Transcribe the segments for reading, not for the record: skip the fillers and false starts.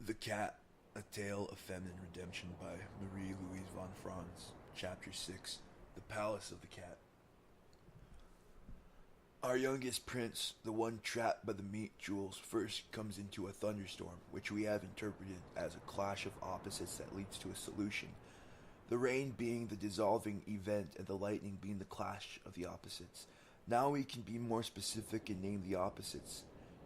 The Cat, A Tale of Feminine Redemption by Marie-Louise von Franz. Chapter 6, The Palace of the Cat. Our youngest prince, the one trapped by the meat jewels, first comes into a thunderstorm, which we have interpreted as a clash of opposites that leads to a solution. The rain being the dissolving event and the lightning being the clash of the opposites. Now we can be more specific and name the opposites.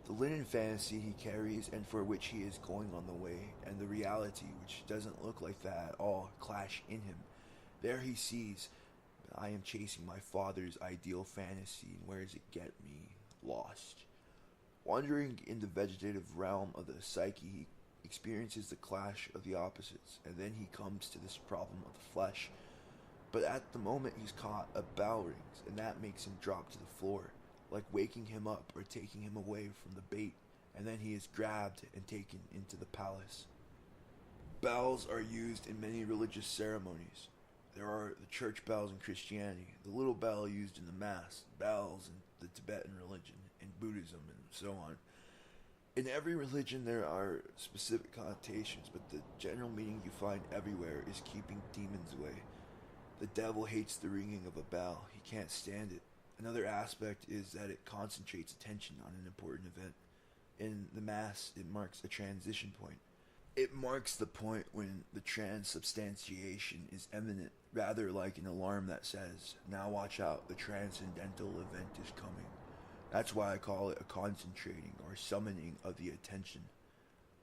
The linen fantasy he carries and for which he is going on the way, and the reality, which doesn't look like that at all, clash in him. There he sees, I am chasing my father's ideal fantasy, and where does it get me? Lost. Wandering in the vegetative realm of the psyche, he experiences the clash of the opposites, and then he comes to this problem of the flesh. But at the moment he's caught, a bell rings, and that makes him drop to the floor, like waking him up or taking him away from the bait, and then he is grabbed and taken into the palace. Bells are used in many religious ceremonies. There are the church bells in Christianity, the little bell used in the Mass, bells in the Tibetan religion, in Buddhism, and so on. In every religion there are specific connotations, but the general meaning you find everywhere is keeping demons away. The devil hates the ringing of a bell. He can't stand it. Another aspect is that it concentrates attention on an important event. In the Mass, it marks a transition point. It marks the point when the transubstantiation is imminent, rather like an alarm that says, now watch out, the transcendental event is coming. That's why I call it a concentrating or summoning of the attention.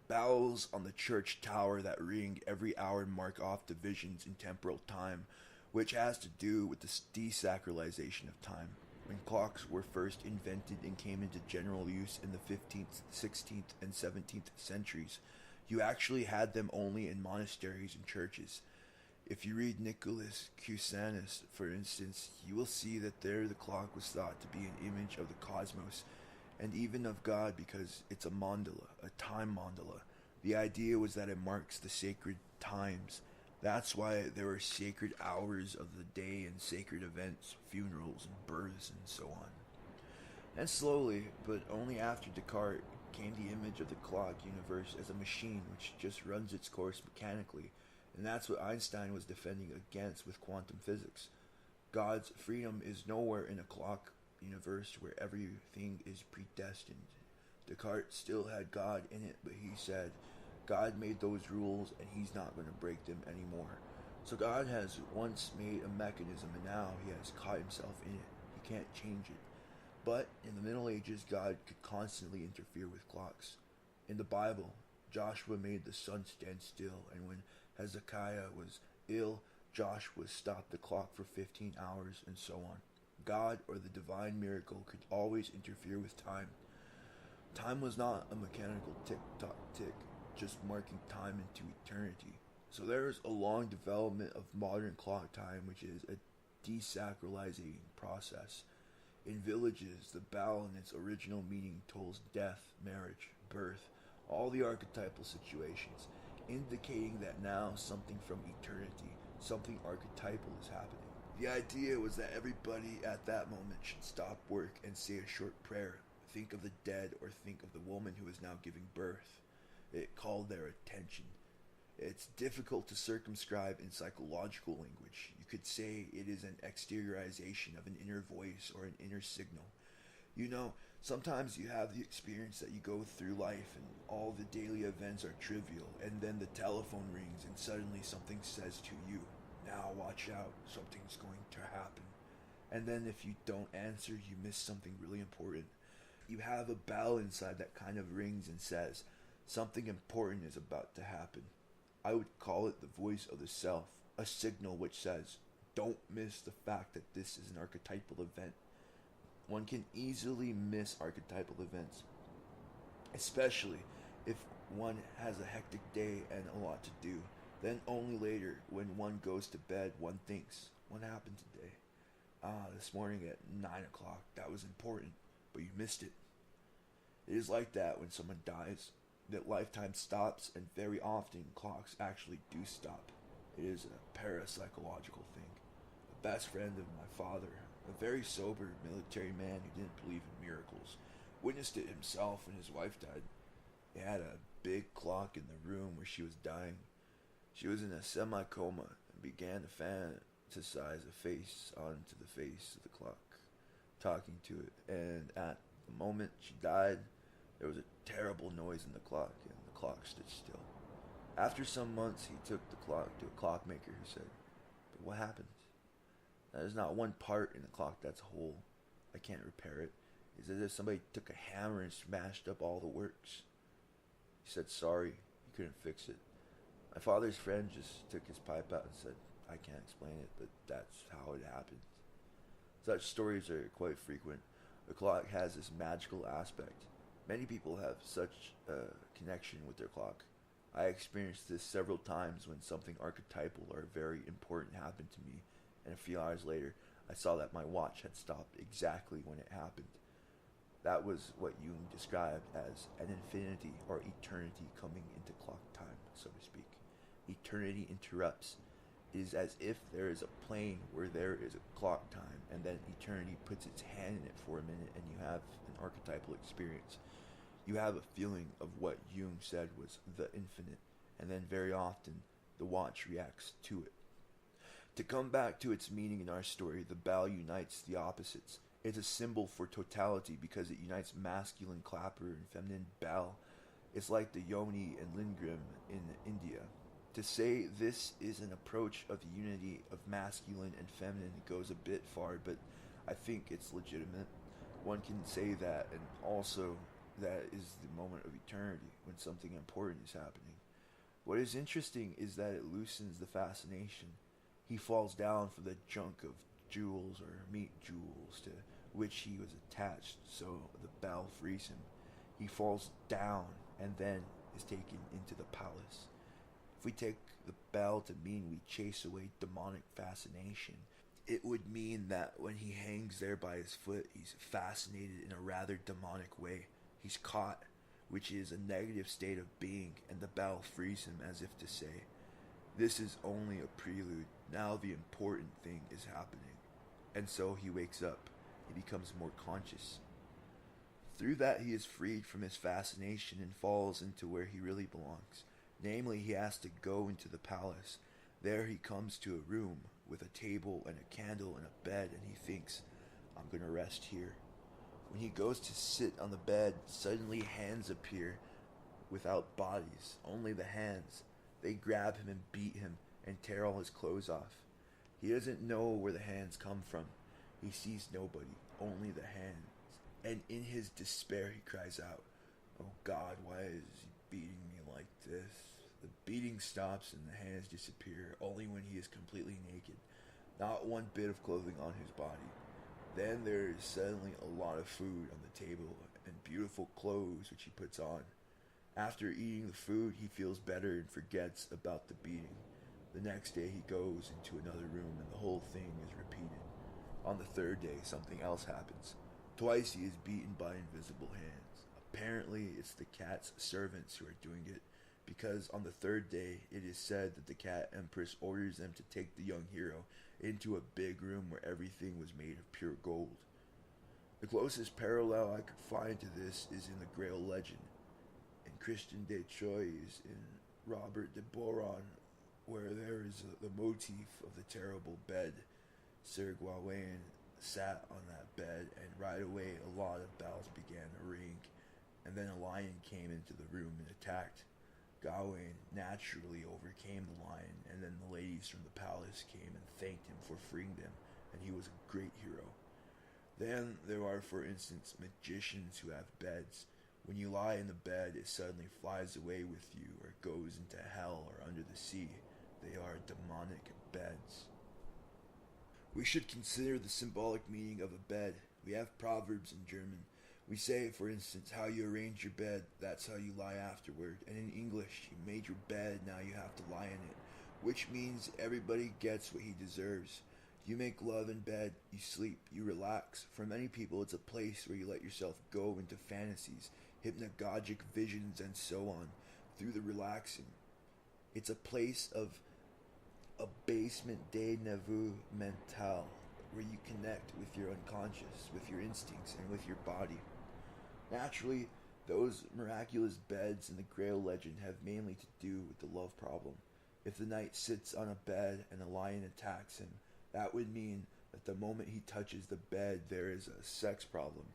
Bells on the church tower that ring every hour mark off divisions in temporal time, which has to do with the desacralization of time. When clocks were first invented and came into general use in the 15th, 16th, and 17th centuries, you actually had them only in monasteries and churches. If you read Nicholas Cusanus, for instance, you will see that there the clock was thought to be an image of the cosmos, and even of God because it's a mandala, a time mandala. The idea was that it marks the sacred times. That's why there are sacred hours of the day and sacred events, funerals and births and so on. And slowly, but only after Descartes, came the image of the clock universe as a machine which just runs its course mechanically, and that's what Einstein was defending against with quantum physics. God's freedom is nowhere in a clock universe where everything is predestined. Descartes still had God in it, but he said, God made those rules and he's not going to break them anymore. So God has once made a mechanism and now he has caught himself in it. He can't change it. But in the Middle Ages, God could constantly interfere with clocks. In the Bible, Joshua made the sun stand still, and when Hezekiah was ill, Joshua stopped the clock for 15 hours, and so on. God, or the divine miracle, could always interfere with time. Time was not a mechanical tick-tock-tick, just marking time into eternity. So there is a long development of modern clock time, which is a desacralizing process. In villages, the bell in its original meaning tolls death, marriage, birth, all the archetypal situations, indicating that now something from eternity, something archetypal is happening. The idea was that everybody at that moment should stop work and say a short prayer, think of the dead or think of the woman who is now giving birth. It called their attention. It's difficult to circumscribe in psychological language. You could say it is an exteriorization of an inner voice or an inner signal. You know, sometimes you have the experience that you go through life and all the daily events are trivial, and then the telephone rings and suddenly something says to you, now watch out, something's going to happen. And then if you don't answer, you miss something really important. You have a bell inside that kind of rings and says, something important is about to happen. I would call it the voice of the self, a signal which says, don't miss the fact that this is an archetypal event. One can easily miss archetypal events, especially if one has a hectic day and a lot to do. Then only later, when one goes to bed, one thinks, what happened today? This morning at 9 o'clock, that was important, but you missed it. It is like that when someone dies. That lifetime stops, and very often clocks actually do stop. It is a parapsychological thing. A best friend of my father, a very sober military man who didn't believe in miracles, witnessed it himself when his wife died. It had a big clock in the room where she was dying. She was in a semi-coma and began to fantasize a face onto the face of the clock, talking to it. And at the moment she died, there was a terrible noise in the clock, and the clock stood still. After some months, he took the clock to a clockmaker who said, "But what happened? There's not one part in the clock that's whole. I can't repair it. It's as if somebody took a hammer and smashed up all the works." He said sorry, he couldn't fix it. My father's friend just took his pipe out and said, "I can't explain it, but that's how it happened." Such stories are quite frequent. The clock has this magical aspect. Many people have such a connection with their clock. I experienced this several times when something archetypal or very important happened to me, and a few hours later, I saw that my watch had stopped exactly when it happened. That was what Jung described as an infinity or eternity coming into clock time, so to speak. Eternity interrupts. It is as if there is a plane where there is a clock time, and then eternity puts its hand in it for a minute, and you have an archetypal experience. You have a feeling of what Jung said was the infinite, and then very often the watch reacts to it. To come back to its meaning in our story, the bell unites the opposites. It's a symbol for totality because it unites masculine clapper and feminine bell. It's like the yoni and lingam in India. To say this is an approach of the unity of masculine and feminine goes a bit far, but I think it's legitimate. One can say that, and also that is the moment of eternity when something important is happening. What is interesting is that it loosens the fascination. He falls down for the junk of jewels or meat jewels to which he was attached, so the bell frees him. He falls down and then is taken into the palace. If we take the bell to mean we chase away demonic fascination, it would mean that when he hangs there by his foot, he's fascinated in a rather demonic way. He's caught, which is a negative state of being, and the bell frees him as if to say, "This is only a prelude. Now the important thing is happening." And so he wakes up. He becomes more conscious. Through that, he is freed from his fascination and falls into where he really belongs. Namely, he has to go into the palace. There he comes to a room with a table and a candle and a bed, and he thinks, "I'm going to rest here." When he goes to sit on the bed, suddenly hands appear without bodies, only the hands. They grab him and beat him and tear all his clothes off. He doesn't know where the hands come from. He sees nobody, only the hands. And in his despair he cries out, "Oh God, why is he beating me like this?" The beating stops and the hands disappear, only when he is completely naked. Not one bit of clothing on his body. Then there is suddenly a lot of food on the table and beautiful clothes which he puts on. After eating the food, he feels better and forgets about the beating. The next day he goes into another room and the whole thing is repeated. On the third day, something else happens. Twice he is beaten by invisible hands. Apparently, it's the cat's servants who are doing it, because on the third day, it is said that the cat empress orders them to take the young hero into a big room where everything was made of pure gold. The closest parallel I could find to this is in the Grail legend. In Christian de Troyes, in Robert de Boron, where there is the motif of the terrible bed. Sir Gawain sat on that bed, and right away a lot of bells began to ring, and then a lion came into the room and attacked. Gawain naturally overcame the lion, and then the ladies from the palace came and thanked him for freeing them, and he was a great hero. Then there are, for instance, magicians who have beds. When you lie in the bed, it suddenly flies away with you, or goes into hell or under the sea. They are demonic beds. We should consider the symbolic meaning of a bed. We have proverbs in German. We say, for instance, how you arrange your bed, that's how you lie afterward. And in English, you made your bed, now you have to lie in it. Which means everybody gets what he deserves. You make love in bed, you sleep, you relax. For many people, it's a place where you let yourself go into fantasies, hypnagogic visions, and so on, through the relaxing. It's a place of abasement de niveau mental, where you connect with your unconscious, with your instincts, and with your body. Naturally, Those miraculous beds in the Grail legend have mainly to do with the love problem. If the knight sits on a bed and a lion attacks him, that would mean that the moment he touches the bed, there is a sex problem.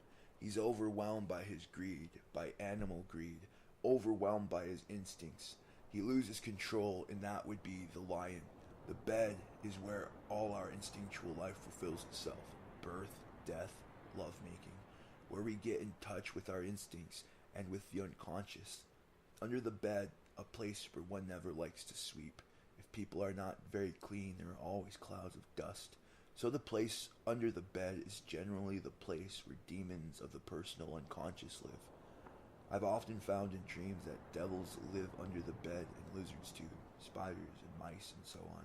He's overwhelmed by his greed, by animal greed, overwhelmed by his instincts. He loses control, and that would be the lion. The bed is where all our instinctual life fulfills itself. Birth, death, lovemaking. Where we get in touch with our instincts and with the unconscious. Under the bed, a place where one never likes to sweep. If people are not very clean, there are always clouds of dust. So the place under the bed is generally the place where demons of the personal unconscious live. I've often found in dreams that devils live under the bed, and lizards too, spiders and mice and so on.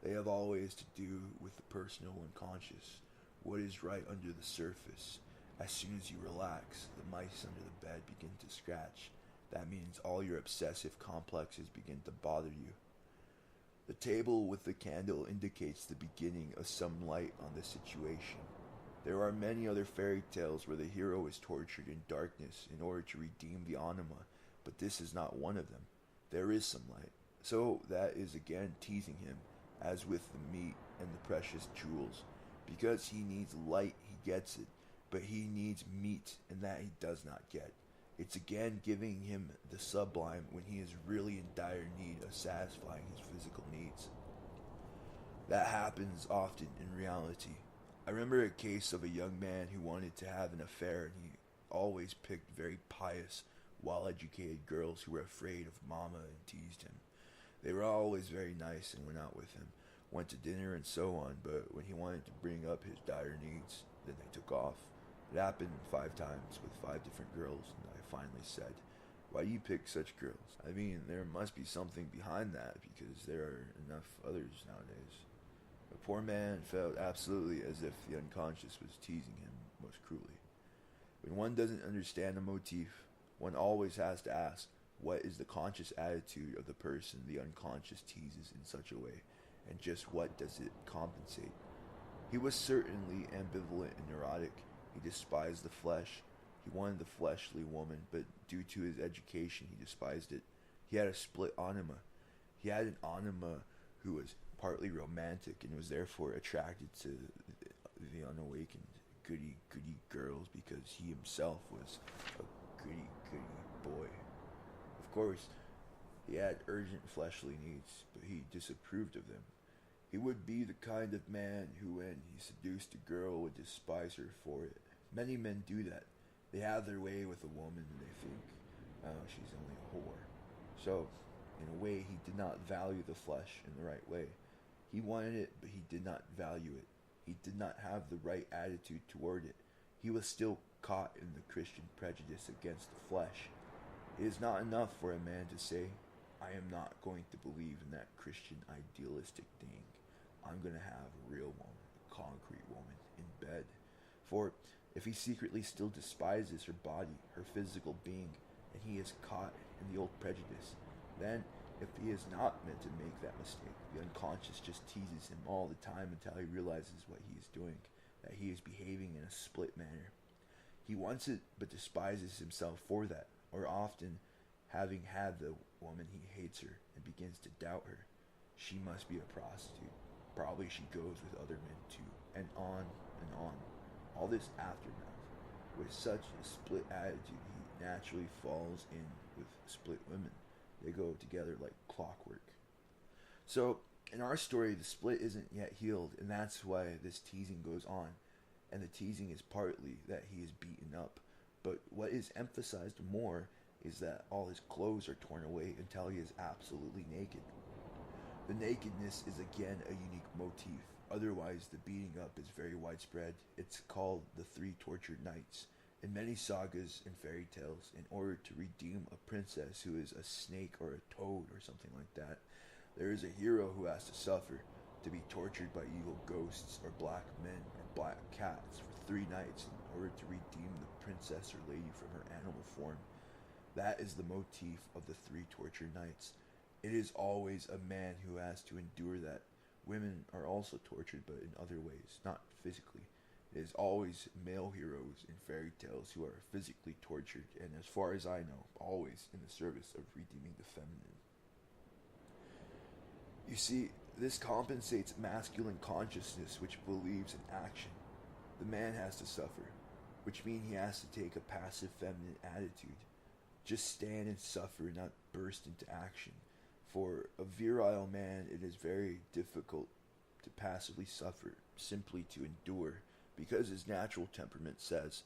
They have always to do with the personal unconscious, what is right under the surface. As soon as you relax, the mice under the bed begin to scratch. That means all your obsessive complexes begin to bother you. The table with the candle indicates the beginning of some light on the situation. There are many other fairy tales where the hero is tortured in darkness in order to redeem the anima, but this is not one of them. There is some light. So that is again teasing him, as with the meat and the precious jewels. Because he needs light, he gets it, but he needs meat, and that he does not get. It's again giving him the sublime when he is really in dire need of satisfying his physical needs. That happens often in reality. I remember a case of a young man who wanted to have an affair, and he always picked very pious, well-educated girls who were afraid of mama and teased him. They were always very nice and went out with him, went to dinner and so on, but when he wanted to bring up his dire needs, then they took off. It happened 5 times with 5 different girls, and I finally said, "Why do you pick such girls? I mean, there must be something behind that, because there are enough others nowadays." The poor man felt absolutely as if the unconscious was teasing him most cruelly. When one doesn't understand a motif, one always has to ask, what is the conscious attitude of the person the unconscious teases in such a way, and just what does it compensate? He was certainly ambivalent and neurotic. He despised the flesh. He wanted the fleshly woman, but due to his education, he despised it. He had a split anima. He had an anima who was partly romantic and was therefore attracted to the unawakened goody-goody girls because he himself was a goody-goody boy. Of course, he had urgent fleshly needs, but he disapproved of them. He would be the kind of man who, when he seduced a girl, would despise her for it. Many men do that. They have their way with a woman and they think, oh, she's only a whore. So, in a way, he did not value the flesh in the right way. He wanted it, but he did not value it. He did not have the right attitude toward it. He was still caught in the Christian prejudice against the flesh. It is not enough for a man to say, I am not going to believe in that Christian idealistic thing. I'm going to have a real woman, a concrete woman, in bed. For if he secretly still despises her body, her physical being, and he is caught in the old prejudice, then if he is not meant to make that mistake, the unconscious just teases him all the time until he realizes what he is doing, that he is behaving in a split manner. He wants it, but despises himself for that, or often, having had the woman, he hates her and begins to doubt her. She must be a prostitute. Probably she goes with other men too, and on and on. All this aftermath. With such a split attitude, he naturally falls in with split women. They go together like clockwork. So, in our story, the split isn't yet healed, and that's why this teasing goes on. And the teasing is partly that he is beaten up. But what is emphasized more is that all his clothes are torn away until he is absolutely naked. The nakedness is again a unique motif. Otherwise, the beating up is very widespread. It's called the 3 tortured nights. In many sagas and fairy tales, in order to redeem a princess who is a snake or a toad or something like that, there is a hero who has to suffer, to be tortured by evil ghosts or black men or black cats for 3 nights in order to redeem the princess or lady from her animal form. That is the motif of the 3 tortured nights. It is always a man who has to endure that. Women are also tortured, but in other ways, not physically. It is always male heroes in fairy tales who are physically tortured, and as far as I know, always in the service of redeeming the feminine. You see, this compensates masculine consciousness, which believes in action. The man has to suffer, which means he has to take a passive feminine attitude. Just stand and suffer, not burst into action. For a virile man, it is very difficult to passively suffer, simply to endure, because his natural temperament says,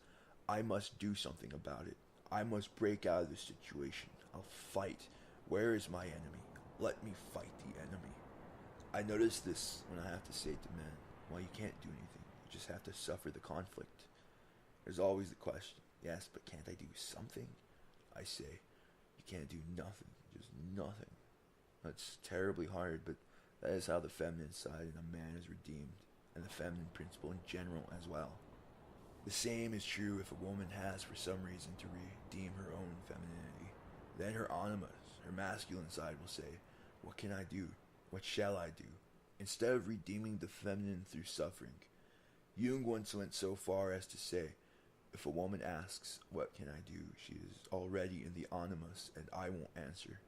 I must do something about it. I must break out of this situation. I'll fight. Where is my enemy? Let me fight the enemy. I notice this when I have to say to men, well, you can't do anything. You just have to suffer the conflict. There's always the question, yes, but can't I do something? I say, you can't do nothing. Just nothing. That's terribly hard, but that is how the feminine side in a man is redeemed, and the feminine principle in general as well. The same is true if a woman has, for some reason, to redeem her own femininity. Then her animus, her masculine side, will say, what can I do? What shall I do? Instead of redeeming the feminine through suffering. Jung once went so far as to say, if a woman asks, what can I do? She is already in the animus, and I won't answer.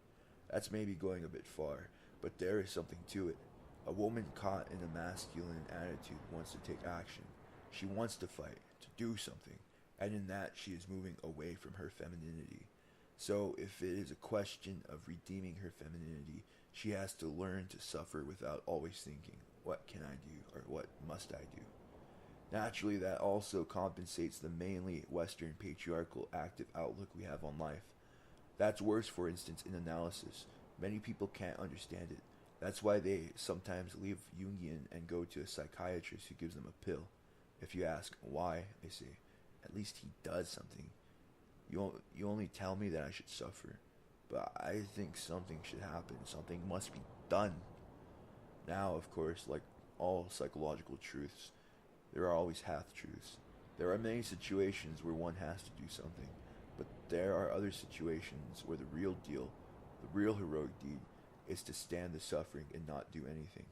That's maybe going a bit far, but there is something to it. A woman caught in a masculine attitude wants to take action. She wants to fight, to do something, and in that she is moving away from her femininity. So if it is a question of redeeming her femininity, she has to learn to suffer without always thinking, what can I do, or what must I do? Naturally, that also compensates the mainly Western patriarchal active outlook we have on life. That's worse, for instance, in analysis. Many people can't understand it. That's why they sometimes leave Jungian and go to a psychiatrist who gives them a pill. If you ask why, they say, at least he does something. You only tell me that I should suffer. But I think something should happen. Something must be done. Now, of course, like all psychological truths, there are always half-truths. There are many situations where one has to do something, but there are other situations where the real deal, the real heroic deed, is to stand the suffering and not do anything.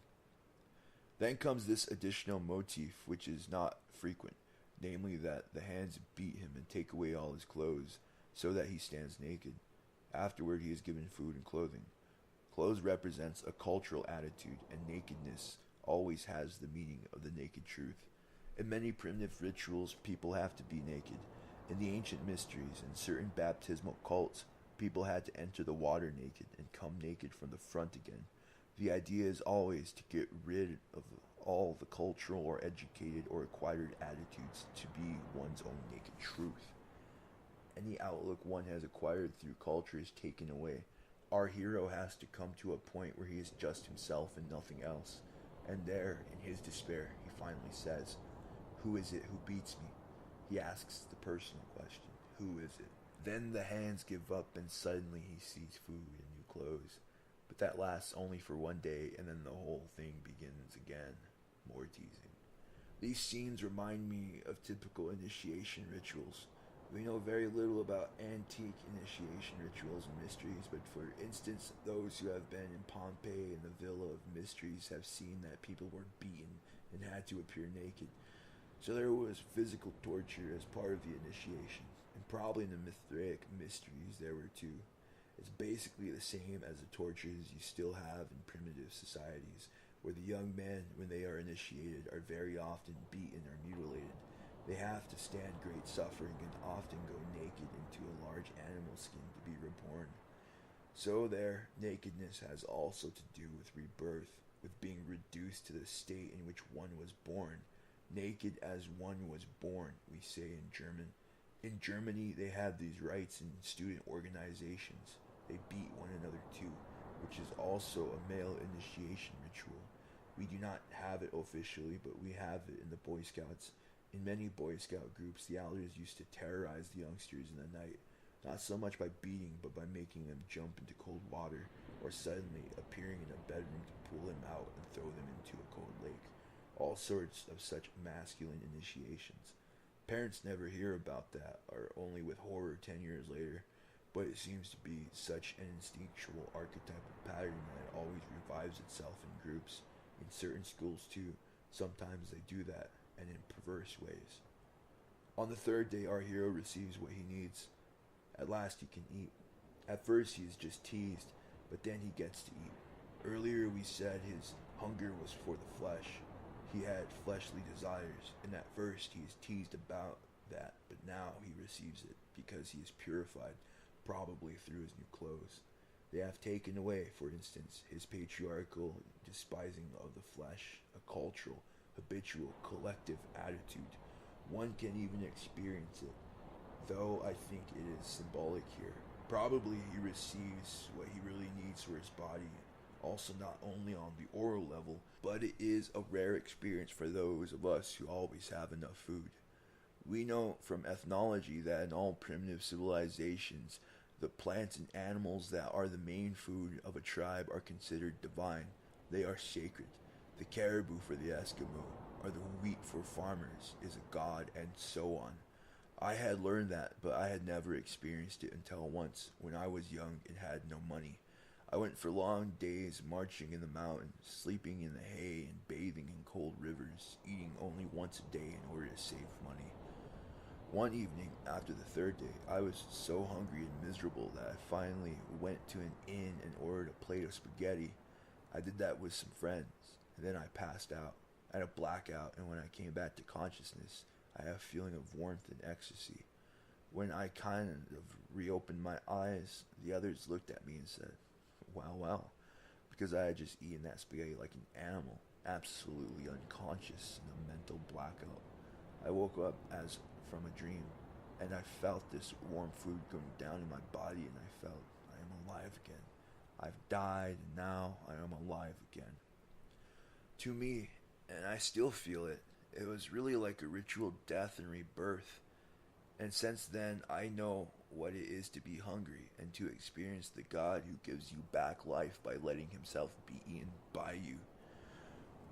Then comes this additional motif, which is not frequent, namely that the hands beat him and take away all his clothes, so that he stands naked. Afterward, he is given food and clothing. Clothes represents a cultural attitude, and nakedness always has the meaning of the naked truth. In many primitive rituals, people have to be naked. In the ancient mysteries and certain baptismal cults, people had to enter the water naked and come naked from the front again. The idea is always to get rid of all the cultural or educated or acquired attitudes to be one's own naked truth. Any outlook one has acquired through culture is taken away. Our hero has to come to a point where he is just himself and nothing else. And there, in his despair, he finally says, who is it who beats me? He asks the personal question, who is it? Then the hands give up and suddenly he sees food and new clothes. But that lasts only for one day, and then the whole thing begins again. More teasing. These scenes remind me of typical initiation rituals. We know very little about antique initiation rituals and mysteries, but for instance, those who have been in Pompeii and the Villa of Mysteries have seen that people were beaten and had to appear naked. So there was physical torture as part of the initiation, and probably in the Mithraic mysteries there were too. It's basically the same as the tortures you still have in primitive societies, where the young men, when they are initiated, are very often beaten or mutilated. They have to stand great suffering and often go naked into a large animal skin to be reborn. So there, nakedness has also to do with rebirth, with being reduced to the state in which one was born. Naked as one was born, we say in German. In Germany, they have these rites in student organizations. They beat one another too, which is also a male initiation ritual. We do not have it officially, but we have it in the Boy Scouts. In many Boy Scout groups, the elders used to terrorize the youngsters in the night, not so much by beating, but by making them jump into cold water, or suddenly appearing in a bedroom to pull them out and throw them into a cold lake. All sorts of such masculine initiations. Parents never hear about that, or only with horror 10 years later, but it seems to be such an instinctual archetypal pattern that it always revives itself in groups. In certain schools too, sometimes they do that. and in perverse ways. On the third day, our hero receives what he needs. At last, he can eat. At first, he is just teased, but then he gets to eat. Earlier, we said his hunger was for the flesh. He had fleshly desires, and at first, he is teased about that, but now he receives it because he is purified, probably through his new clothes. They have taken away, for instance, his patriarchal despising of the flesh, a cultural, habitual, collective attitude. One can even experience it, though I think it is symbolic here. Probably he receives what he really needs for his body, also not only on the oral level, but it is a rare experience for those of us who always have enough food. We know from ethnology that in all primitive civilizations, the plants and animals that are the main food of a tribe are considered divine. They are sacred. The caribou for the Eskimo, or the wheat for farmers, is a god, and so on. I had learned that, but I had never experienced it until once, when I was young and had no money. I went for long days marching in the mountains, sleeping in the hay and bathing in cold rivers, eating only once a day in order to save money. One evening, after the third day, I was so hungry and miserable that I finally went to an inn and ordered a plate of spaghetti. I did that with some friends, and then I passed out. I had a blackout, and when I came back to consciousness, I had a feeling of warmth and ecstasy. When I kind of reopened my eyes, the others looked at me and said, "Wow, wow," because I had just eaten that spaghetti like an animal, absolutely unconscious in a mental blackout. I woke up as from a dream, and I felt this warm food going down in my body, and I felt I am alive again. I've died, and now I am alive again. To me, and I still feel it, it was really like a ritual death and rebirth. And since then, I know what it is to be hungry and to experience the God who gives you back life by letting himself be eaten by you.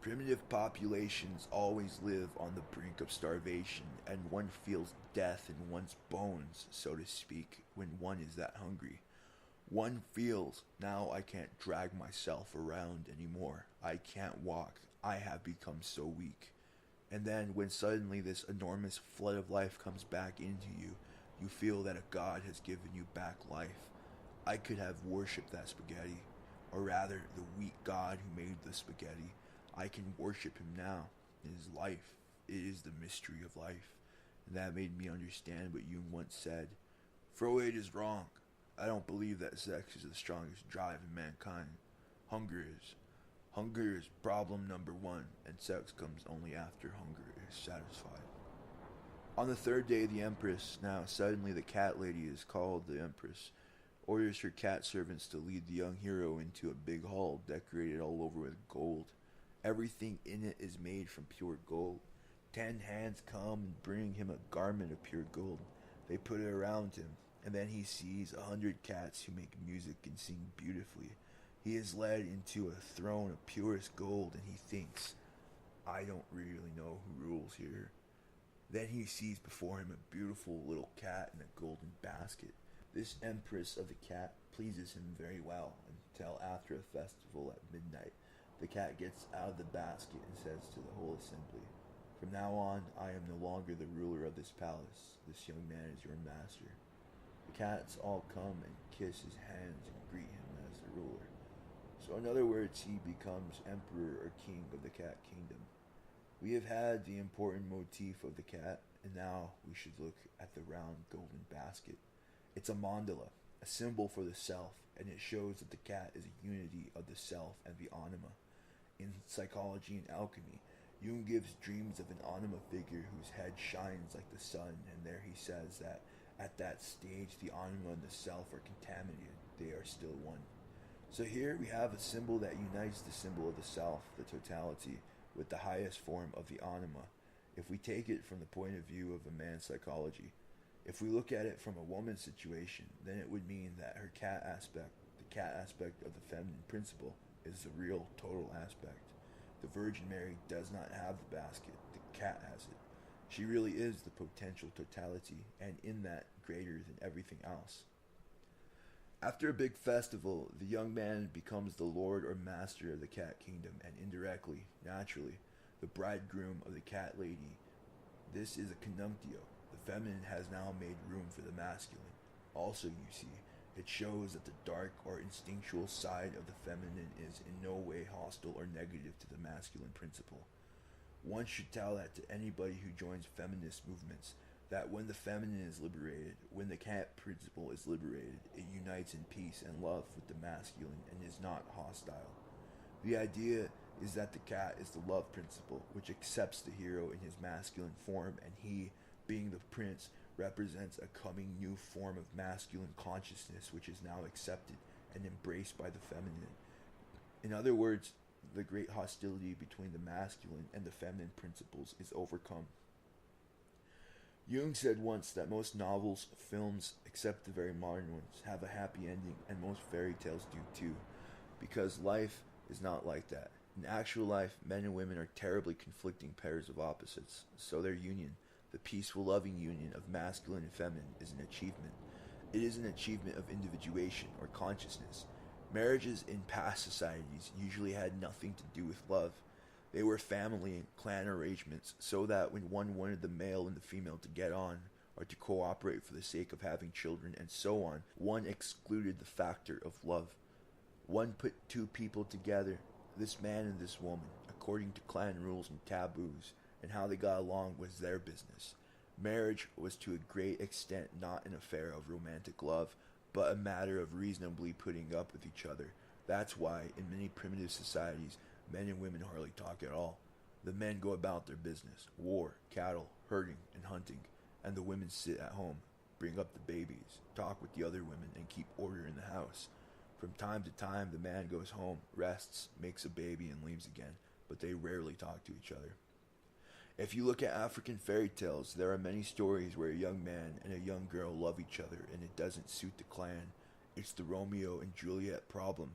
Primitive populations always live on the brink of starvation, and one feels death in one's bones, so to speak, when one is that hungry. One feels, now I can't drag myself around anymore. I can't walk. I have become so weak. And then when suddenly this enormous flood of life comes back into you, you feel that a God has given you back life. I could have worshipped that spaghetti, or rather the weak God who made the spaghetti. I can worship him now. It is life. It is the mystery of life. And that made me understand what Jung once said. Freud is wrong. I don't believe that sex is the strongest drive in mankind. Hunger is. Hunger is problem number one, and sex comes only after hunger is satisfied. On the third day, the Empress, now suddenly the cat lady is called the Empress, orders her cat servants to lead the young hero into a big hall decorated all over with gold. Everything in it is made from pure gold. 10 hands come and bring him a garment of pure gold. They put it around him, and then he sees 100 cats who make music and sing beautifully. He is led into a throne of purest gold, and he thinks, I don't really know who rules here. Then he sees before him a beautiful little cat in a golden basket. This Empress of the cat pleases him very well, until after a festival at midnight, the cat gets out of the basket and says to the whole assembly, From now on, I am no longer the ruler of this palace. This young man is your master. The cats all come and kiss his hands and greet him as the ruler. So in other words, he becomes emperor or king of the cat kingdom. We have had the important motif of the cat, and now we should look at the round golden basket. It's a mandala, a symbol for the self, and it shows that the cat is a unity of the self and the anima. In psychology and alchemy, Jung gives dreams of an anima figure whose head shines like the sun, and there he says that at that stage the anima and the self are contaminated. They are still one. So here we have a symbol that unites the symbol of the self, the totality, with the highest form of the anima, if we take it from the point of view of a man's psychology. If we look at it from a woman's situation, then it would mean that her cat aspect, the cat aspect of the feminine principle, is the real total aspect. The Virgin Mary does not have the basket, the cat has it. She really is the potential totality, and in that, greater than everything else. After a big festival, the young man becomes the lord or master of the cat kingdom, and indirectly, naturally, the bridegroom of the cat lady. This is a conjunctio. The feminine has now made room for the masculine. Also, you see, it shows that the dark or instinctual side of the feminine is in no way hostile or negative to the masculine principle. One should tell that to anybody who joins feminist movements, that when the feminine is liberated, when the cat principle is liberated, it unites in peace and love with the masculine and is not hostile. The idea is that the cat is the love principle, which accepts the hero in his masculine form, and he, being the prince, represents a coming new form of masculine consciousness which is now accepted and embraced by the feminine. In other words, the great hostility between the masculine and the feminine principles is overcome. Jung said once that most novels, films, except the very modern ones, have a happy ending, and most fairy tales do too, because life is not like that. In actual life, men and women are terribly conflicting pairs of opposites, so their union, the peaceful, loving union of masculine and feminine, is an achievement. It is an achievement of individuation or consciousness. Marriages in past societies usually had nothing to do with love. They were family and clan arrangements, so that when one wanted the male and the female to get on, or to cooperate for the sake of having children, and so on, one excluded the factor of love. One put two people together, this man and this woman, according to clan rules and taboos, and how they got along was their business. Marriage was to a great extent not an affair of romantic love, but a matter of reasonably putting up with each other. That's why, in many primitive societies, men and women hardly talk at all. The men go about their business, war, cattle, herding, and hunting, and the women sit at home, bring up the babies, talk with the other women, and keep order in the house. From time to time, the man goes home, rests, makes a baby, and leaves again, but they rarely talk to each other. If you look at African fairy tales, there are many stories where a young man and a young girl love each other and it doesn't suit the clan. It's the Romeo and Juliet problem.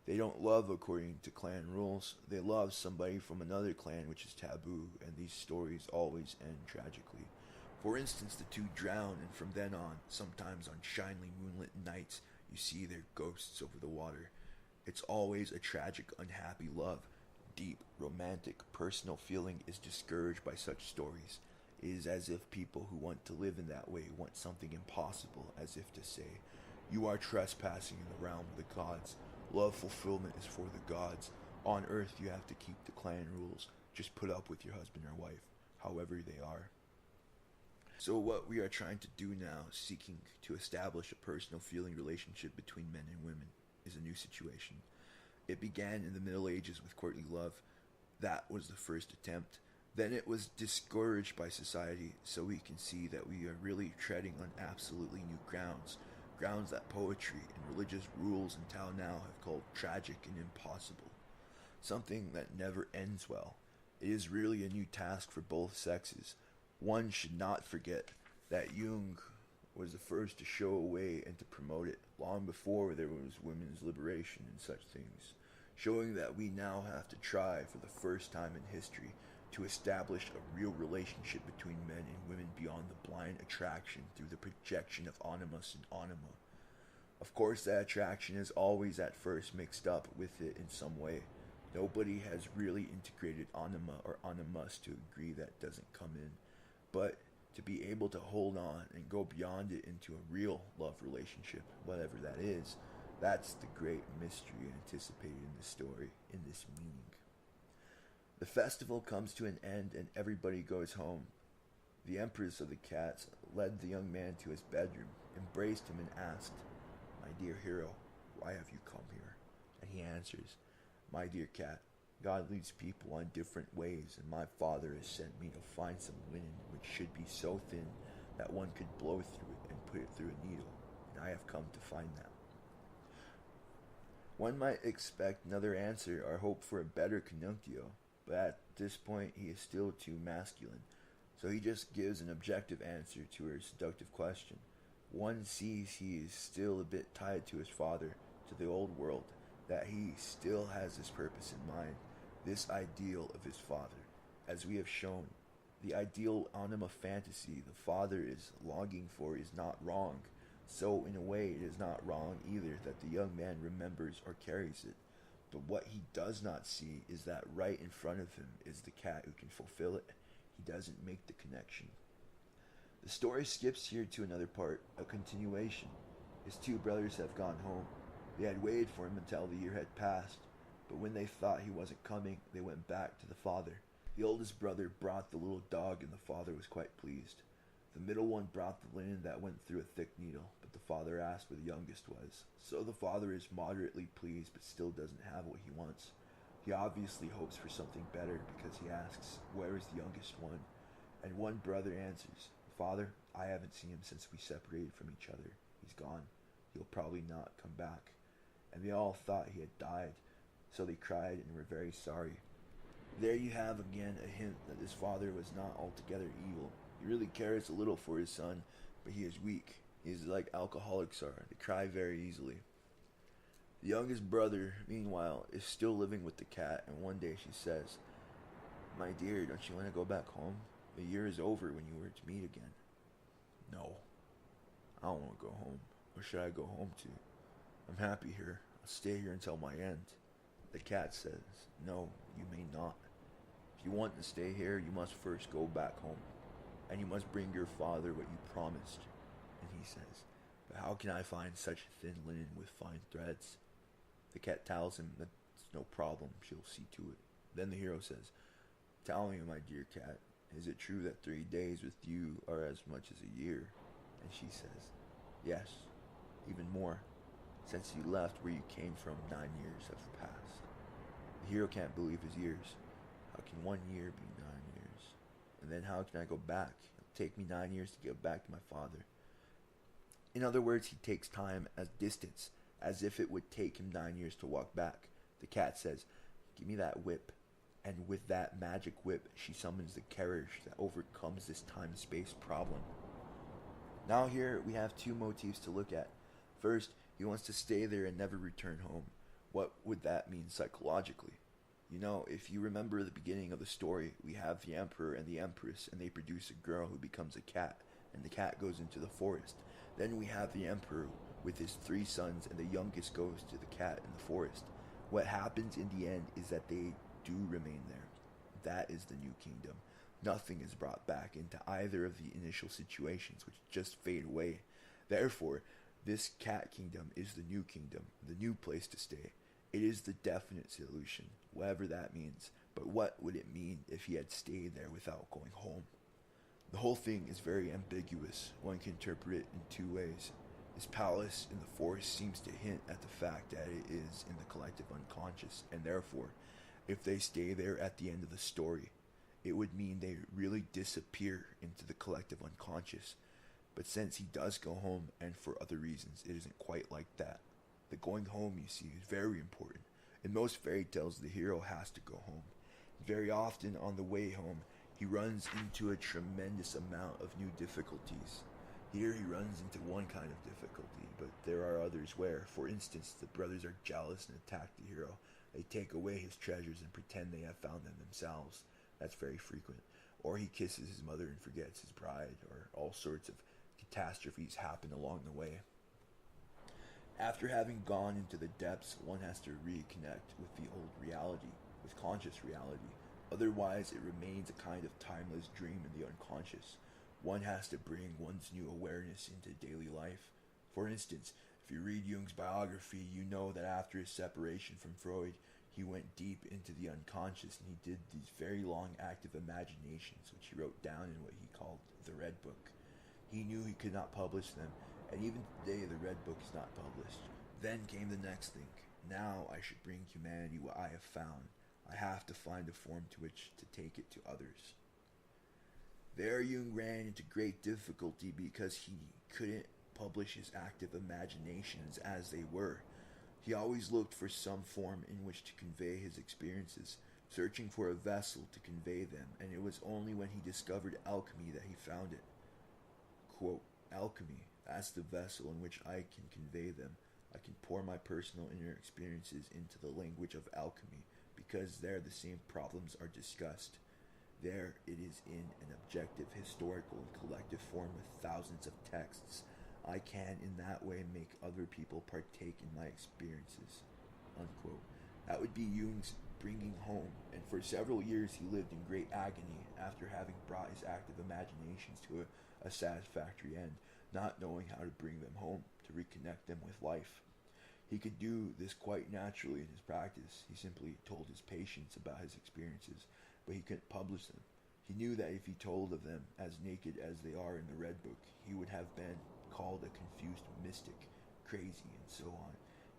They don't love according to clan rules. They love somebody from another clan which is taboo, and these stories always end tragically. For instance, the two drown, and from then on, sometimes on shining moonlit nights, you see their ghosts over the water. It's always a tragic, unhappy love. Deep, romantic, personal feeling is discouraged by such stories. It is as if people who want to live in that way want something impossible, as if to say, you are trespassing in the realm of the gods. Love fulfillment is for the gods. On earth you have to keep the clan rules. Just put up with your husband or wife, however they are. So what we are trying to do now, seeking to establish a personal feeling relationship between men and women, is a new situation. It began in the Middle Ages with courtly love. That was the first attempt. Then it was discouraged by society, so we can see that we are really treading on absolutely new grounds. Grounds that poetry and religious rules until now have called tragic and impossible. Something that never ends well. It is really a new task for both sexes. One should not forget that Jung was the first to show a way and to promote it, long before there was women's liberation and such things, showing that we now have to try for the first time in history to establish a real relationship between men and women beyond the blind attraction through the projection of animus and anima. Of course, that attraction is always at first mixed up with it in some way. Nobody has really integrated anima or animus to agree that doesn't come in, but to be able to hold on and go beyond it into a real love relationship, whatever that is, that's the great mystery anticipated in this story, in this meaning. The festival comes to an end and everybody goes home. The Empress of the Cats led the young man to his bedroom, embraced him and asked, "My dear hero, why have you come here?" And he answers, "My dear cat, God leads people on different ways, and my father has sent me to find some linen which should be so thin that one could blow through it and put it through a needle, and I have come to find that." One might expect another answer or hope for a better conjunctio, but at this point he is still too masculine, so he just gives an objective answer to her seductive question. One sees he is still a bit tied to his father, to the old world, that he still has this purpose in mind, this ideal of his father. As we have shown, the ideal anima fantasy the father is longing for is not wrong, so in a way it is not wrong either that the young man remembers or carries it. But what he does not see is that right in front of him is the cat who can fulfill it. He doesn't make the connection. The story skips here to another part, a continuation. His two brothers have gone home. They had waited for him until the year had passed, but when they thought he wasn't coming, they went back to the father. The oldest brother brought the little dog, and the father was quite pleased. The middle one brought the linen that went through a thick needle, but the father asked where the youngest was. So the father is moderately pleased, but still doesn't have what he wants. He obviously hopes for something better, because he asks, "Where is the youngest one?" And one brother answers, "Father, I haven't seen him since we separated from each other. He's gone. He'll probably not come back." And they all thought he had died, so they cried and were very sorry. There you have again a hint that this father was not altogether evil. He really cares a little for his son, but he is weak. He is like alcoholics are. They cry very easily. The youngest brother, meanwhile, is still living with the cat, and one day she says, "My dear, don't you want to go back home? The year is over when you were to meet again." "No, I don't want to go home. Where should I go home to? I'm happy here. I'll stay here until my end." The cat says, "No, you may not. If you want to stay here, you must first go back home, and you must bring your father what you promised." And he says, "But how can I find such thin linen with fine threads?" The cat tells him that's no problem, she'll see to it. Then the hero says, "Tell me, my dear cat, is it true that 3 days with you are as much as a year?" And she says, "Yes, even more. Since you left where you came from, 9 years have passed." The hero can't believe his ears. How can 1 year be 9 years? And then how can I go back? It'll take me 9 years to get back to my father. In other words, he takes time as distance, as if it would take him 9 years to walk back. The cat says, "Give me that whip." And with that magic whip, she summons the carriage that overcomes this time-space problem. Now here we have two motifs to look at. First, he wants to stay there and never return home. What would that mean psychologically? You know, if you remember the beginning of the story, we have the emperor and the empress, and they produce a girl who becomes a cat, and the cat goes into the forest. Then we have the emperor with his 3 sons, and the youngest goes to the cat in the forest. What happens in the end is that they do remain there. That is the new kingdom. Nothing is brought back into either of the initial situations, which just fade away. Therefore, this cat kingdom is the new kingdom, the new place to stay. It is the definite solution, whatever that means. But what would it mean if he had stayed there without going home? The whole thing is very ambiguous. One can interpret it in 2 ways. This palace in the forest seems to hint at the fact that it is in the collective unconscious, and therefore, if they stay there at the end of the story, it would mean they really disappear into the collective unconscious. But since he does go home, and for other reasons, it isn't quite like that. The going home, you see, is very important. In most fairy tales, the hero has to go home. Very often, on the way home, he runs into a tremendous amount of new difficulties. Here he runs into one kind of difficulty, but there are others where, for instance, the brothers are jealous and attack the hero. They take away his treasures and pretend they have found them themselves. That's very frequent. Or he kisses his mother and forgets his bride, or all sorts of catastrophes happen along the way. After having gone into the depths, one has to reconnect with the old reality, with conscious reality. Otherwise, it remains a kind of timeless dream in the unconscious. One has to bring one's new awareness into daily life. For instance, if you read Jung's biography, you know that after his separation from Freud, he went deep into the unconscious and he did these very long active imaginations, which he wrote down in what he called the Red Book. He knew he could not publish them, and even today the Red Book is not published. Then came the next thing. Now I should bring humanity what I have found. I have to find a form to which to take it to others. There Jung ran into great difficulty because he couldn't publish his active imaginations as they were. He always looked for some form in which to convey his experiences, searching for a vessel to convey them, and it was only when he discovered alchemy that he found it. Quote, "Alchemy, that's the vessel in which I can convey them. I can pour my personal inner experiences into the language of alchemy, because there the same problems are discussed. There it is in an objective, historical, and collective form with thousands of texts. I can in that way make other people partake in my experiences." Unquote. That would be Jung's bringing home, and for several years he lived in great agony after having brought his active imaginations to a satisfactory end, not knowing how to bring them home, to reconnect them with life. He could do this quite naturally in his practice. He simply told his patients about his experiences, but he couldn't publish them. He knew that if he told of them as naked as they are in the Red Book, he would have been called a confused mystic, crazy, and so on.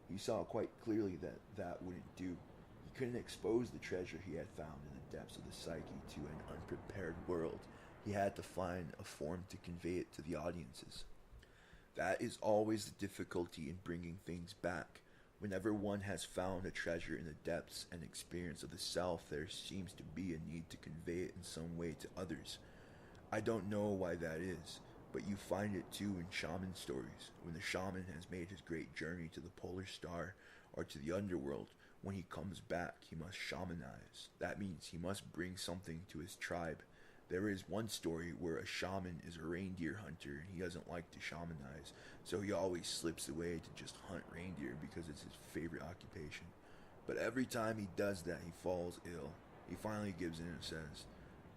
He saw quite clearly that that wouldn't do. He couldn't expose the treasure he had found in the depths of the psyche to an unprepared world. He had to find a form to convey it to the audiences. That is always the difficulty in bringing things back. Whenever one has found a treasure in the depths and experience of the self, there seems to be a need to convey it in some way to others. I don't know why that is, but you find it too in shaman stories. When the shaman has made his great journey to the polar star or to the underworld, when he comes back, he must shamanize. That means he must bring something to his tribe. There is one story where a shaman is a reindeer hunter and he doesn't like to shamanize, so he always slips away to just hunt reindeer because it's his favorite occupation. But every time he does that, he falls ill. He finally gives in and says,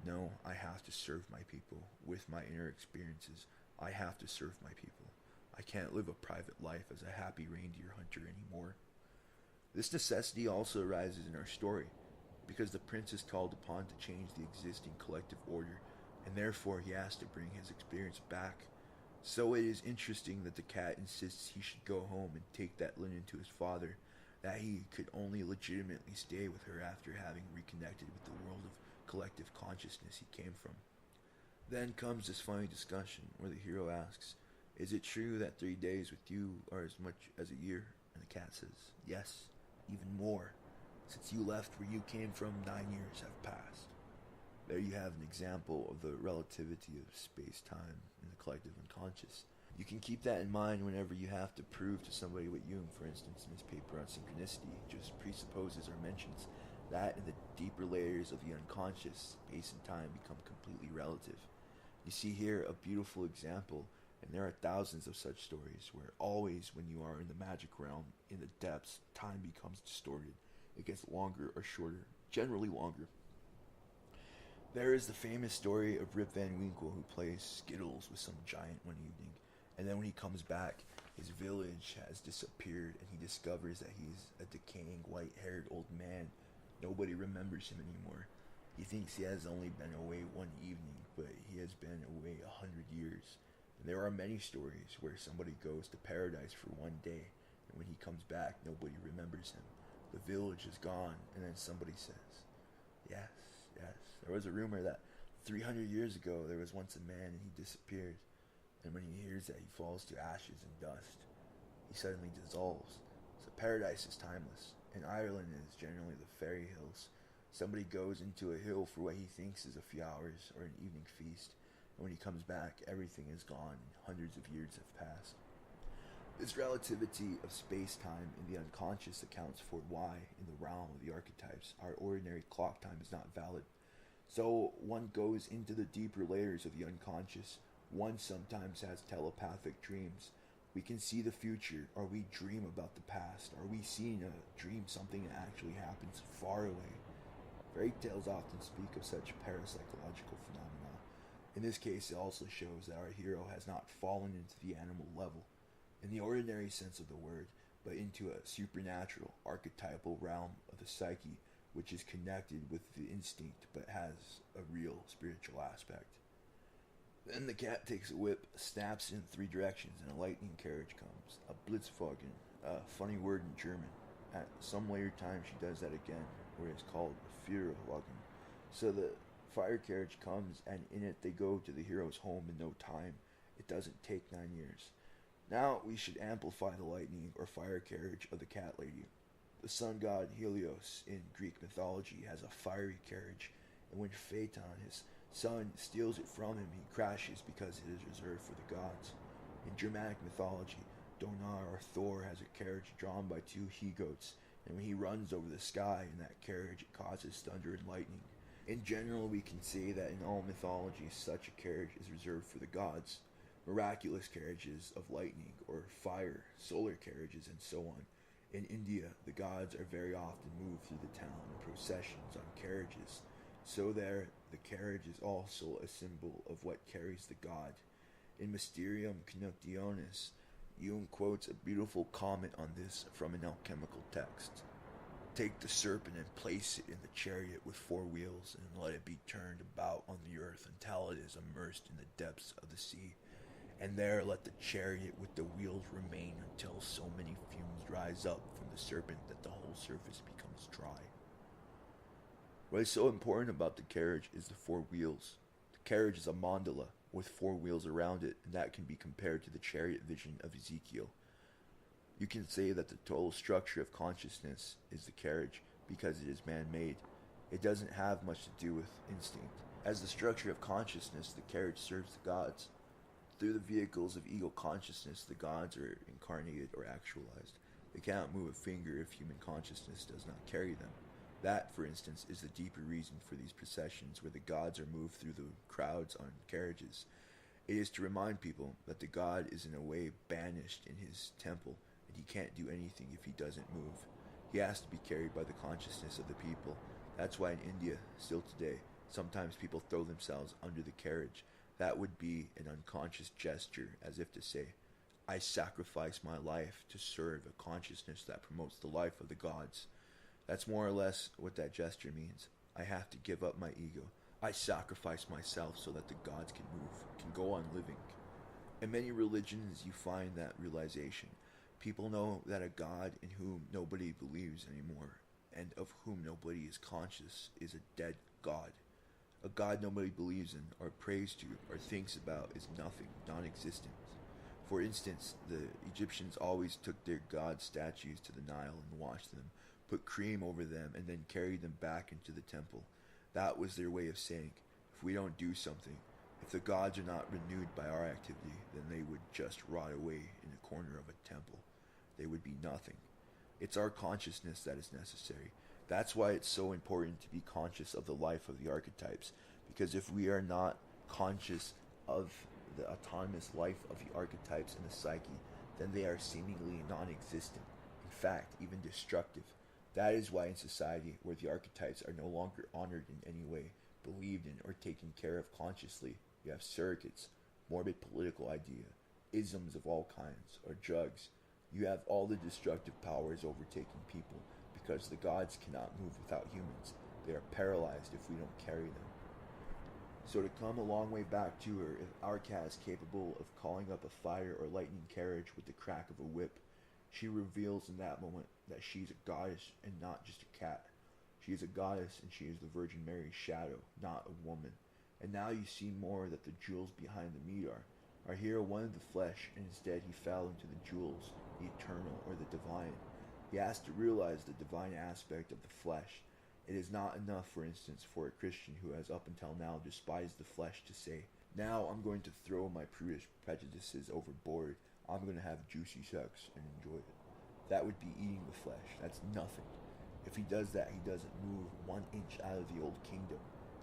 "No, I have to serve my people. With my inner experiences, I have to serve my people. I can't live a private life as a happy reindeer hunter anymore." This necessity also arises in our story, because the prince is called upon to change the existing collective order, and therefore he has to bring his experience back. So it is interesting that the cat insists he should go home and take that linen to his father, that he could only legitimately stay with her after having reconnected with the world of collective consciousness he came from. Then comes this funny discussion where the hero asks, "Is it true that 3 days with you are as much as a year?" And the cat says, "Yes, even more. Since you left where you came from, 9 years have passed." There you have an example of the relativity of space-time in the collective unconscious. You can keep that in mind whenever you have to prove to somebody what Jung, for instance, in his paper on synchronicity, just presupposes or mentions, that in the deeper layers of the unconscious, space and time become completely relative. You see here a beautiful example, and there are thousands of such stories, where always when you are in the magic realm, in the depths, time becomes distorted. It gets longer or shorter, generally longer. There is the famous story of Rip Van Winkle, who plays Skittles with some giant one evening, and then when he comes back, his village has disappeared, and he discovers that he's a decaying, white-haired old man. Nobody remembers him anymore. He thinks he has only been away one evening, but he has been away 100 years. And there are many stories where somebody goes to paradise for one day, and when he comes back, nobody remembers him. The village is gone, and then somebody says, yes, there was a rumor that 300 years ago there was once a man and he disappeared, and when he hears that, he falls to ashes and dust. He suddenly dissolves. So paradise is timeless, and Ireland is generally the fairy hills. Somebody goes into a hill for what he thinks is a few hours or an evening feast, and when he comes back, everything is gone and hundreds of years have passed. This relativity of space-time in the unconscious accounts for why, in the realm of the archetypes, our ordinary clock time is not valid. So one goes into the deeper layers of the unconscious. One sometimes has telepathic dreams. We can see the future, or we dream about the past, or we see in a dream something that actually happens far away. Fairy tales often speak of such parapsychological phenomena. In this case, it also shows that our hero has not fallen into the animal level, in the ordinary sense of the word, but into a supernatural, archetypal realm of the psyche, which is connected with the instinct, but has a real spiritual aspect. Then the cat takes a whip, snaps in 3 directions, and a lightning carriage comes. A Blitzwagen, a funny word in German. At some later time she does that again, where it's called a Führerwagen. So the fire carriage comes, and in it they go to the hero's home in no time. It doesn't take 9 years. Now we should amplify the lightning or fire carriage of the cat lady. The sun god Helios in Greek mythology has a fiery carriage, and when Phaeton, his son, steals it from him, he crashes because it is reserved for the gods. In Germanic mythology, Donar or Thor has a carriage drawn by 2 he-goats, and when he runs over the sky in that carriage, it causes thunder and lightning. In general, we can say that in all mythologies, such a carriage is reserved for the gods. Miraculous carriages of lightning or fire, solar carriages, and so on. In India, the gods are very often moved through the town in processions on carriages. So there, the carriage is also a symbol of what carries the god. In Mysterium Conjunctionis, Jung quotes a beautiful comment on this from an alchemical text. Take the serpent and place it in the chariot with 4 wheels, and let it be turned about on the earth until it is immersed in the depths of the sea. And there let the chariot with the wheels remain until so many fumes rise up from the serpent that the whole surface becomes dry. What is so important about the carriage is the 4 wheels. The carriage is a mandala with 4 wheels around it, and that can be compared to the chariot vision of Ezekiel. You can say that the total structure of consciousness is the carriage because it is man-made. It doesn't have much to do with instinct. As the structure of consciousness, the carriage serves the gods. Through the vehicles of ego consciousness, the gods are incarnated or actualized. They cannot move a finger if human consciousness does not carry them. That, for instance, is the deeper reason for these processions where the gods are moved through the crowds on carriages. It is to remind people that the god is in a way banished in his temple, and he can't do anything if he doesn't move. He has to be carried by the consciousness of the people. That's why in India, still today, sometimes people throw themselves under the carriage. That would be an unconscious gesture, as if to say, I sacrifice my life to serve a consciousness that promotes the life of the gods. That's more or less what that gesture means. I have to give up my ego. I sacrifice myself so that the gods can move, can go on living. In many religions, you find that realization. People know that a god in whom nobody believes anymore, and of whom nobody is conscious, is a dead god. A god nobody believes in, or prays to, or thinks about is nothing, non-existent. For instance, the Egyptians always took their god statues to the Nile and washed them, put cream over them, and then carried them back into the temple. That was their way of saying, if we don't do something, if the gods are not renewed by our activity, then they would just rot away in a corner of a temple. They would be nothing. It's our consciousness that is necessary. That's why it's so important to be conscious of the life of the archetypes, because if we are not conscious of the autonomous life of the archetypes in the psyche, then they are seemingly non-existent, in fact, even destructive. That is why in society where the archetypes are no longer honored in any way, believed in, or taken care of consciously, you have surrogates, morbid political idea, isms of all kinds, or drugs. You have all the destructive powers overtaking people, because the gods cannot move without humans. They are paralyzed if we don't carry them. So to come a long way back to her, if our cat is capable of calling up a fire or lightning carriage with the crack of a whip, she reveals in that moment that she's a goddess and not just a cat. She is a goddess and she is the Virgin Mary's shadow, not a woman. And now you see more that the jewels behind the meat are. Our hero wanted the flesh, and instead he fell into the jewels, the eternal or the divine. He has to realize the divine aspect of the flesh. It is not enough, for instance, for a Christian who has up until now despised the flesh to say, now I'm going to throw my prudish prejudices overboard. I'm going to have juicy sex and enjoy it. That would be eating the flesh. That's nothing. If he does that, he doesn't move 1 inch out of the old kingdom.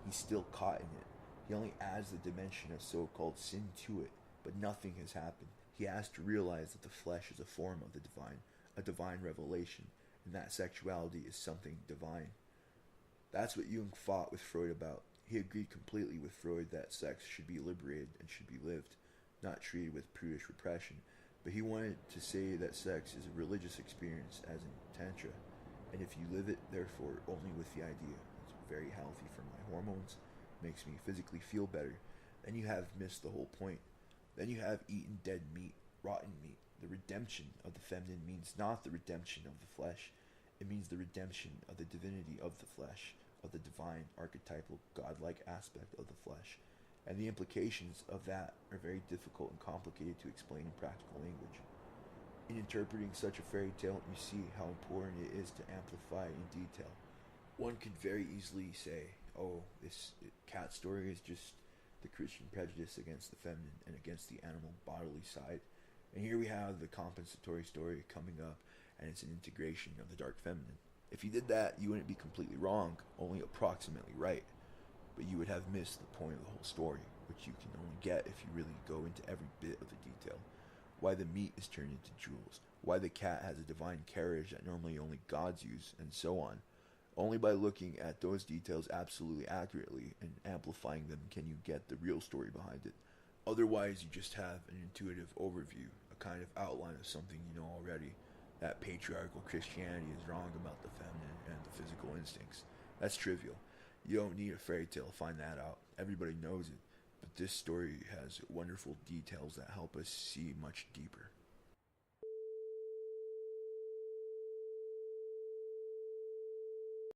He's still caught in it. He only adds the dimension of so-called sin to it, but nothing has happened. He has to realize that the flesh is a form of the divine, a divine revelation, and that sexuality is something divine. That's what Jung fought with Freud about. He agreed completely with Freud that sex should be liberated and should be lived, not treated with prudish repression, but he wanted to say that sex is a religious experience as in Tantra, and if you live it, therefore, only with the idea, it's very healthy for my hormones, makes me physically feel better, then you have missed the whole point. Then you have eaten dead meat, rotten meat. The redemption of the feminine means not the redemption of the flesh. It means the redemption of the divinity of the flesh, of the divine, archetypal, godlike aspect of the flesh. And the implications of that are very difficult and complicated to explain in practical language. In interpreting such a fairy tale, you see how important it is to amplify in detail. One could very easily say, oh, this cat story is just the Christian prejudice against the feminine and against the animal bodily side. And here we have the compensatory story coming up, and it's an integration of the dark feminine. If you did that, you wouldn't be completely wrong, only approximately right. But you would have missed the point of the whole story, which you can only get if you really go into every bit of the detail. Why the meat is turned into jewels, why the cat has a divine carriage that normally only gods use, and so on. Only by looking at those details absolutely accurately and amplifying them can you get the real story behind it. Otherwise, you just have an intuitive overview, a kind of outline of something you know already. That patriarchal Christianity is wrong about the feminine and the physical instincts. That's trivial. You don't need a fairy tale to find that out. Everybody knows it. But this story has wonderful details that help us see much deeper.